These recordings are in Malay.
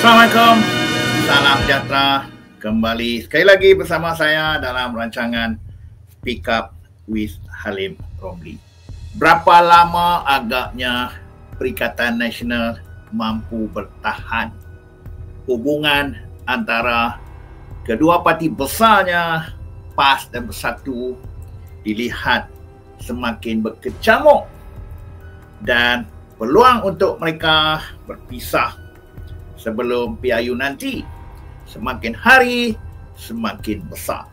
Assalamualaikum, salam sejahtera. Kembali sekali lagi bersama saya dalam rancangan Speak Up with Halim Romli. Berapa lama agaknya Perikatan Nasional mampu bertahan? Hubungan antara kedua parti besarnya, PAS dan Bersatu, dilihat semakin berkecamuk dan peluang untuk mereka berpisah sebelum PRU nanti semakin hari semakin besar.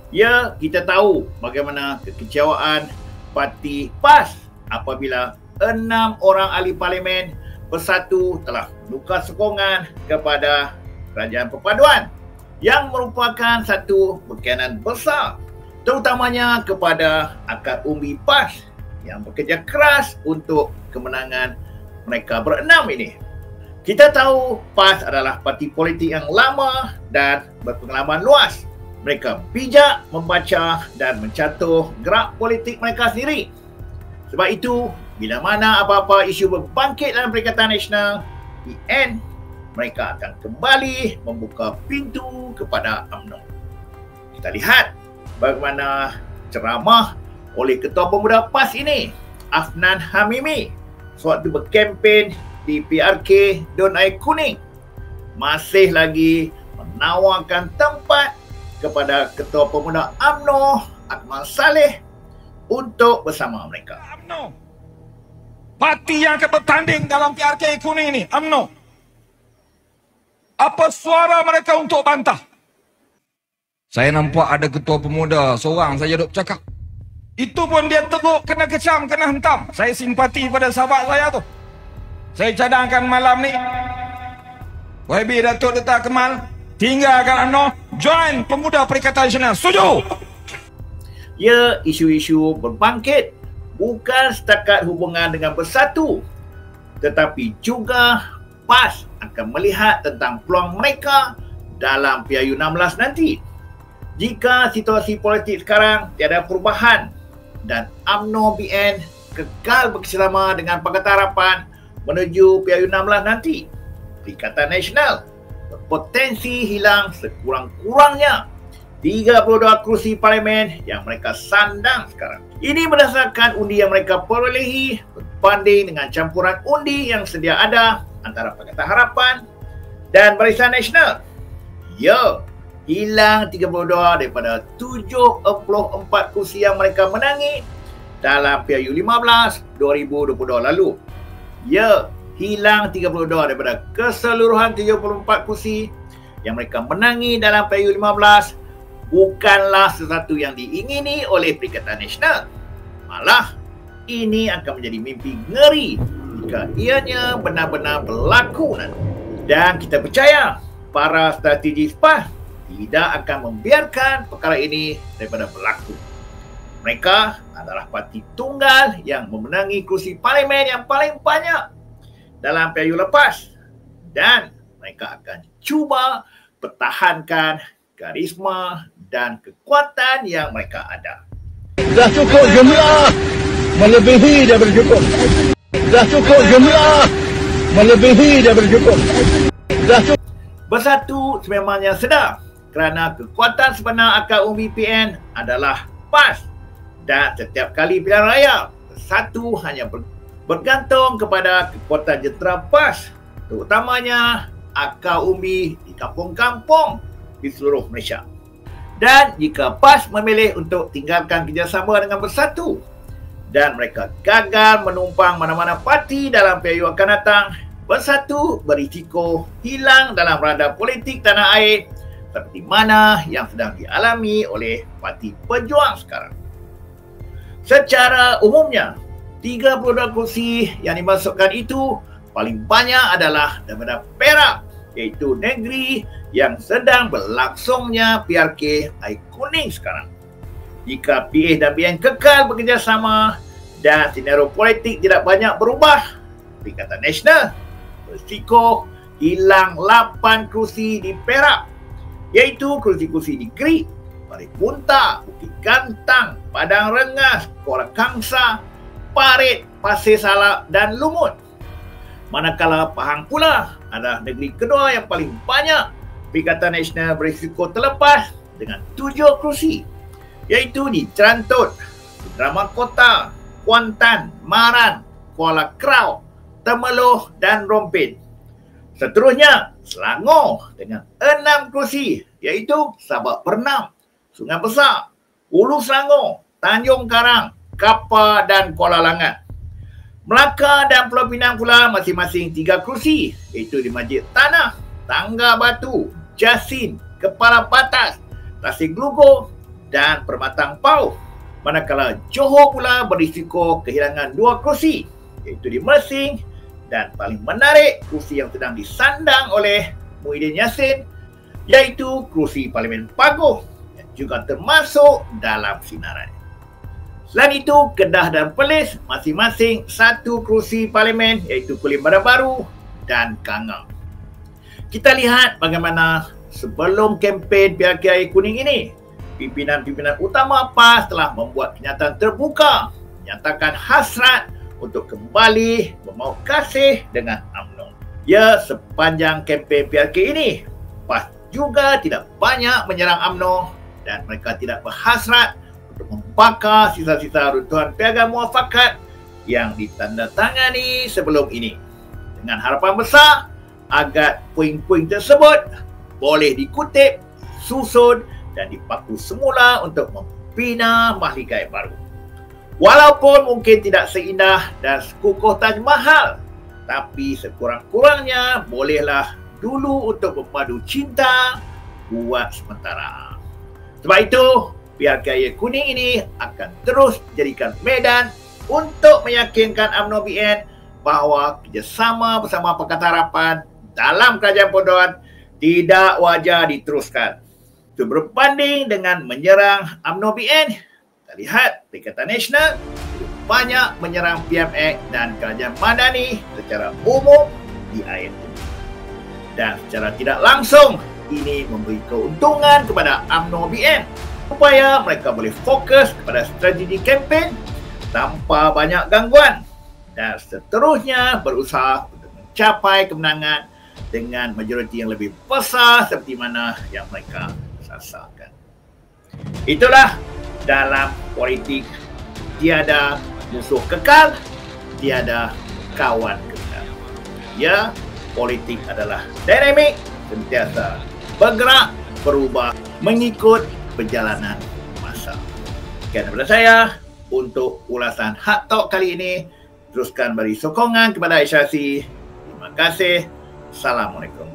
Ya, kita tahu bagaimana kekecewaan parti PAS apabila 6 orang ahli parlimen Bersatu telah menukar sokongan kepada Kerajaan Perpaduan yang merupakan satu berkhianat besar, terutamanya kepada akar umbi PAS yang bekerja keras untuk kemenangan mereka berenam ini. Kita tahu PAS adalah parti politik yang lama dan berpengalaman luas. Mereka bijak membaca dan mencatur gerak politik mereka sendiri. Sebab itu, bila mana apa-apa isu berbangkit dalam Perikatan Nasional, PN, mereka akan kembali membuka pintu kepada UMNO. Kita lihat bagaimana ceramah oleh Ketua Pemuda PAS ini, Afnan Hamimi, sewaktu berkempen di PRK Don Air Kuning, masih lagi menawarkan tempat kepada Ketua Pemuda UMNO Akmal Saleh untuk bersama mereka. UMNO, parti yang akan bertanding dalam PRK Kuning ini, UMNO, apa suara mereka untuk bantah? Saya nampak ada Ketua Pemuda seorang saja duk cakap. Itu pun dia teruk, kena kecam, kena hentam. Saya simpati pada sahabat saya tu. Saya cadangkan malam ni, YB Datuk Dr. Kemal tinggalkan UMNO, join Pemuda Perikatan Nasional. Setuju? Ya, isu-isu berbangkit bukan setakat hubungan dengan Bersatu, tetapi juga PAS akan melihat tentang peluang mereka dalam PRU 16 nanti. Jika situasi politik sekarang tiada perubahan dan UMNO BN kekal bekerjasama dengan Pakatan Harapan menuju PRU 16 nanti, Perikatan Nasional berpotensi hilang sekurang-kurangnya 32 kerusi parlimen yang mereka sandang sekarang. Ini berdasarkan undi yang mereka perolehi berbanding dengan campuran undi yang sedia ada antara Pakatan Harapan dan Barisan Nasional. Ya, hilang 32 daripada 74 kerusi yang mereka menangi dalam PRU 15 2022 lalu. Ya, hilang 32 daripada keseluruhan 74 kursi yang mereka menangi dalam PRU 15 bukanlah sesuatu yang diingini oleh Perikatan Nasional. Malah, ini akan menjadi mimpi ngeri jika ianya benar-benar berlaku nanti. Dan kita percaya para strategis PAS tidak akan membiarkan perkara ini daripada berlaku. Mereka adalah parti tunggal yang memenangi kursi parlimen yang paling banyak dalam PRU lepas, dan mereka akan cuba pertahankan karisma dan kekuatan yang mereka ada. Dah cukup jumlah, melebihi daripada cukup. Dah cukup jumlah, melebihi daripada cukup. Dah cukup. Bersatu sememangnya sedar kerana kekuatan sebenar akar umbi PN adalah PAS, dan setiap kali pilihan raya, Bersatu hanya bergantung kepada kekuatan jentera PAS, terutamanya akar umbi di kampung-kampung di seluruh Malaysia. Dan jika PAS memilih untuk tinggalkan kerjasama dengan Bersatu dan mereka gagal menumpang mana-mana parti dalam PRU akan datang, Bersatu berisiko hilang dalam radar politik tanah air seperti mana yang sedang dialami oleh Parti Pejuang sekarang. Secara umumnya, 32 kursi yang dimasukkan itu paling banyak adalah daripada Perak, iaitu negeri yang sedang berlangsungnya PRK Air Kuning sekarang. Jika PA dan BN kekal bekerjasama dan senario politik tidak banyak berubah, Perikatan Nasional berisiko hilang 8 kursi di Perak, iaitu kursi-kursi di Grid, Parit Bunta, Bukit Gantang, Padang Rengas, Kuala Kangsar, Parit, Pasir Salap dan Lumut. Manakala Pahang pula adalah negeri kedua yang paling banyak Perikatan Nasional berisiko terlepas dengan 7 kerusi, iaitu di Cerantut, Drama Kota, Kuantan, Maran, Kuala Krau, Temeloh dan Rompin. Seterusnya, Selangor dengan 6 kerusi, iaitu Sabak Pernam, Sungai Besar, Ulu Selangor, Tanjung Karang, Kapar dan Kuala Langat. Melaka dan Pulau Pinang pula masing-masing 3 kerusi, iaitu di Masjid Tanah, Tangga Batu, Jasin, Kepala Batas, Tasik Glugur dan Permatang Pau. Manakala Johor pula berisiko kehilangan 2 kerusi, iaitu di Mersing dan paling menarik kerusi yang sedang disandang oleh Muhyiddin Yassin, iaitu kerusi Parlimen Paguh yang juga termasuk dalam sinaran. Selain itu, Kedah dan Perlis masing-masing 1 kerusi parlimen, iaitu Kulim Baru dan Kangau. Kita lihat bagaimana sebelum kempen PRK Air Kuning ini, pimpinan-pimpinan utama PAS telah membuat kenyataan terbuka, menyatakan hasrat untuk kembali bermaut kasih dengan UMNO. Ya, sepanjang kempen PRK ini, PAS juga tidak banyak menyerang UMNO dan mereka tidak berhasrat untuk membakar sisa-sisa runtuhan Piagam Muafakat yang ditandatangani sebelum ini, dengan harapan besar agar puing-puing tersebut boleh dikutip, susun dan dipaku semula untuk membina Mahligai baru. Walaupun mungkin tidak seindah dan sekukuh Taj Mahal, tapi sekurang-kurangnya bolehlah dulu untuk berpadu cinta buat sementara. Sebab itu, PRK Air Kuning ini akan terus jadikan medan untuk meyakinkan UMNO BN bahawa kerjasama bersama Pakatan Harapan dalam Kerajaan Persekutuan tidak wajar diteruskan. Itu berbanding dengan menyerang UMNO BN. Kita lihat Perikatan Nasional banyak menyerang PMX dan Kerajaan Madani secara umum di air ini. Dan secara tidak langsung, ini memberi keuntungan kepada UMNO BN supaya mereka boleh fokus kepada strategi kempen tanpa banyak gangguan dan seterusnya berusaha untuk mencapai kemenangan dengan majoriti yang lebih besar seperti mana yang mereka sasarkan. Itulah dalam politik, tiada musuh kekal, tiada kawan kekal. Ya, politik adalah dinamik, sentiasa bergerak, berubah, mengikut perjalanan masa. Sekian daripada saya untuk ulasan Hak Talk kali ini. Teruskan beri sokongan kepada HRC. Terima kasih. Assalamualaikum.